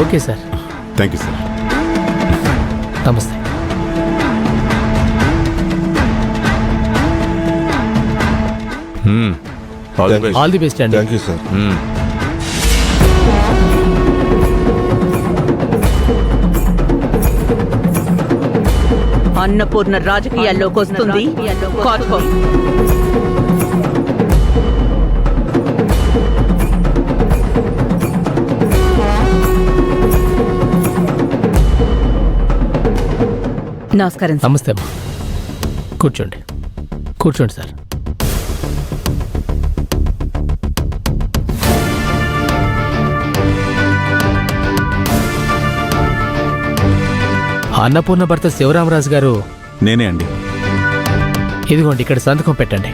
Okay sir. Thank you sir. నమస్తే. All the best అండి. Thank you sir. Annapurna రాజకీయాల్లోకి వస్తుంది. కాచుకో. నమస్కారం సార్. నమస్తే అమ్మా. కూర్చోండి కూర్చోండి సార్. అన్నపూర్ణ భర్త శివరామరాజు గారు నేనే అండి. ఇదిగోండి ఇక్కడ సంతకం పెట్టండి.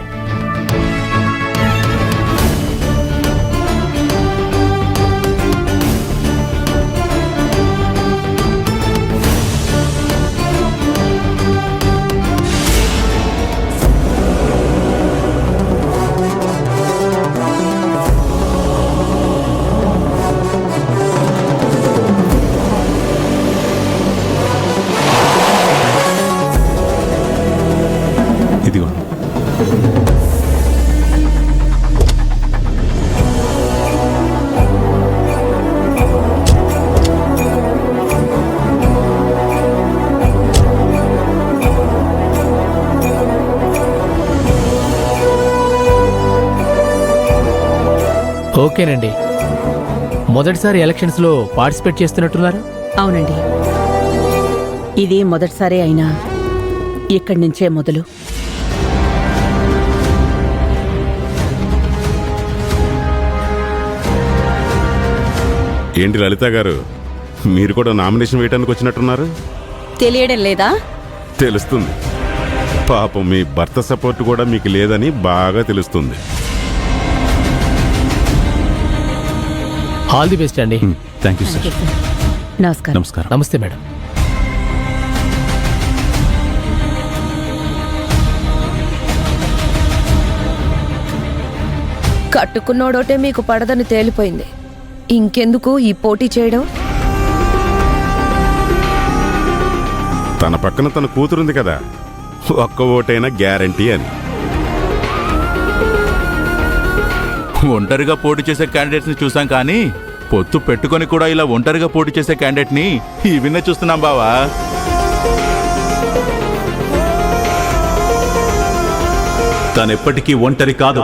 ఇదిగోండి. ఓకేనండి. మొదటిసారి ఎలక్షన్స్లో పార్టిసిపేట్ చేస్తున్నట్టున్నారు. అవునండి, ఇది మొదటిసారి అయినా ఇక్కడి నుంచే మొదలు. ఏంటి లలిత గారు, మీరు కూడా నామినేషన్ వేయడానికి వచ్చినట్టున్నారు? తెలియడం లేదా? తెలుస్తుంది. పాపం మీ భర్త సపోర్ట్ కూడా మీకు లేదని బాగా తెలుస్తుంది. ఆల్ ది బెస్ట్ అండి. Thank you sir. నమస్కారం. నమస్కారం. నమస్తే మేడం. కట్టుకున్నోడోటే మీకు పడదని తేలిపోయింది. ఇంకెందుకు ఈ పోటీ చేయడం? తన పక్కన తన కూతురుంది కదా, ఒక్క ఓటైనా గ్యారంటీ అని. ఒంటరిగా పోటీ చేసే క్యాండిడేట్స్ ని చూసాం కానీ పొత్తు పెట్టుకొని కూడా ఇలా ఒంటరిగా పోటీ చేసే క్యాండిడేట్ ని ఈ విన్న చూస్తున్నాం బావా. తనెప్పటికీ ఒంటరి కాదు.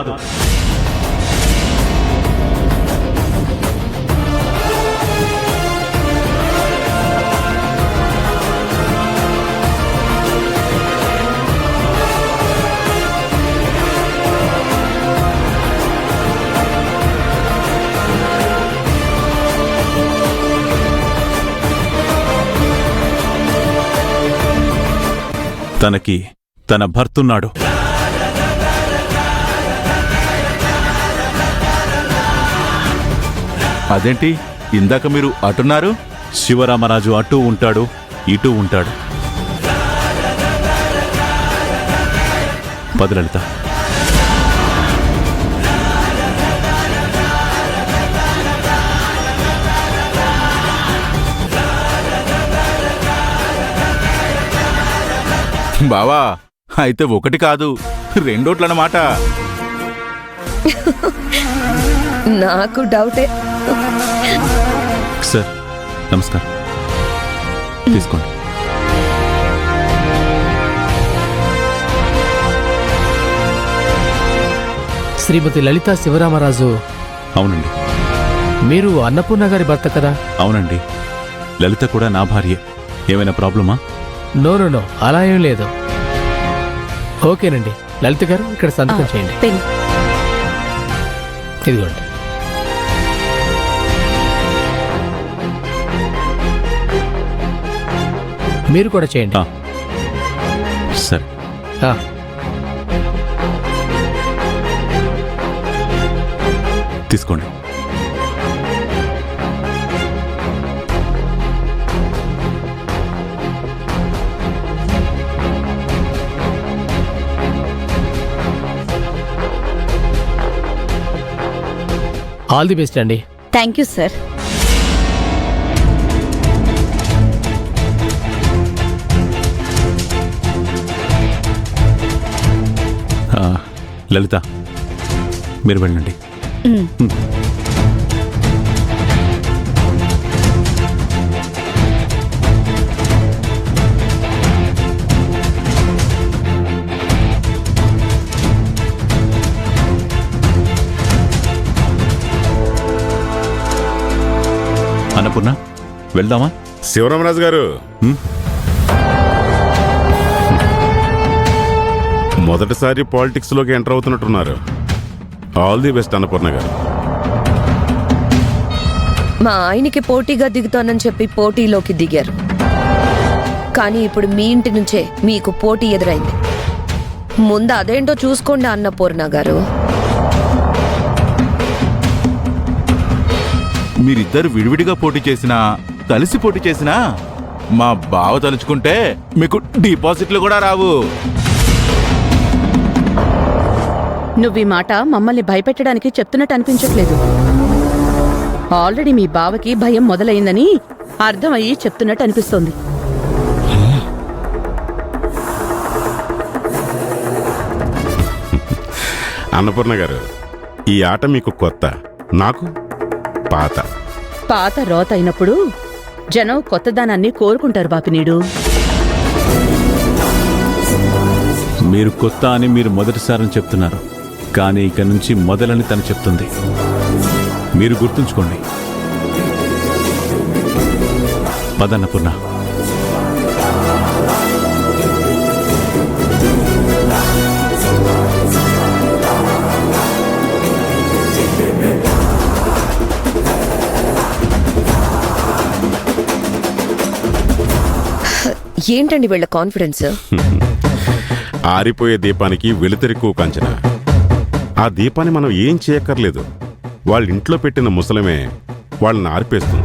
తనకి తన భర్తున్నాడు. అదేంటి ఇందాక మీరు అటున్నారు? శివరామరాజు అటూ ఉంటాడు, ఇటూ ఉంటాడు. పద లలిత. బావా అయితే ఒకటి కాదు రెండోట్లన్నమాట. నాకు డౌటే. సార్ నమస్కారం. తీసుకోండి. శ్రీమతి లలిత శివరామరాజు. అవునండి. మీరు అన్నపూర్ణ గారి భర్త కదా? అవునండి. లలిత కూడా నా భార్యే. ఏమైనా ప్రాబ్లమా? నో నో నో, అలా ఏం లేదు. ఓకేనండి. లలిత గారు ఇక్కడ సంతకం చేయండి. పెన్. ఇదిగోండి. మీరు కూడా చేయండి. సరే. తీసుకోండి. ఆల్ ది బెస్ట్ అండి. Thank you sir. లలిత మీరు వెళ్ళండి. అన్నపూర్ణ వెళ్దామా? శివరామరాజు గారు, మొదటిసారి పాలిటిక్స్లోకి ఎంటర్ అవుతున్నట్టున్నారు. ఆల్ ది బెస్ట్ అన్నపూర్ణ గారు. మా ఆయనకి పోటీగా దిగుతానని చెప్పి పోటీలోకి దిగారు. కానీ ఇప్పుడు మీ ఇంటి నుంచే మీకు పోటీ ఎదురైంది. ముందు అదేంటో చూసుకోండి అన్నపూర్ణ గారు. మీరిద్దరు విడివిడిగా పోటీ చేసినా కలిసి పోటీ చేసినా మా బావ తలుచుకుంటే మీకు డిపాజిట్లు కూడా రావు. నువ్వు ఈ మాట మమ్మల్ని భయపెట్టడానికి చెప్తున్నట్టు అనిపించట్లేదు. ఆల్రెడీ మీ బావకి భయం మొదలైందని అర్థమయ్యి చెప్తున్నట్టు అనిపిస్తోంది. అన్నపూర్ణ గారు, ఈ ఆట మీకు కొత్త, నాకు పాత. పాత రోత అయినప్పుడు జనం కొత్తదానాన్ని కోరుకుంటారు బాపినీడు. మీరు కొత్త అని మీరు మొదటిసారని చెప్తున్నారు, కానీ ఇక నుంచి మొదలని తను చెప్తుంది. మీరు గుర్తుంచుకోండి. పదన్నపూర్ణ. ఏంటండి వీళ్ళ కాన్ఫిడెన్స్? ఆరిపోయే దీపానికి వెలుతురెక్కువ కంచన. ఆ దీపాన్ని మనం ఏం చేయక్కర్లేదు. వాళ్ళ ఇంట్లో పెట్టిన ముసలమే వాళ్ళని ఆరిపేస్తుంది.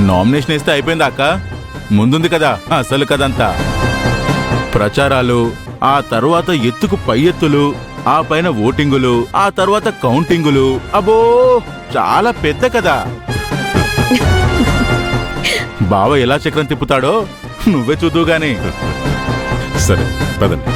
నామినేషన్ వేస్తే అయిపోయింది అక్క. ముందుంది కదా అసలు కదంతా. ప్రచారాలు, ఆ తర్వాత ఎత్తుకు పై ఎత్తులు, ఆ పైన ఓటింగులు, ఆ తర్వాత కౌంటింగులు. అబ్బో చాలా పెద్ద కదా. బావ ఎలా చక్రం తిప్పుతాడో నువ్వే చూద్దువు గాని. సరే పదండి.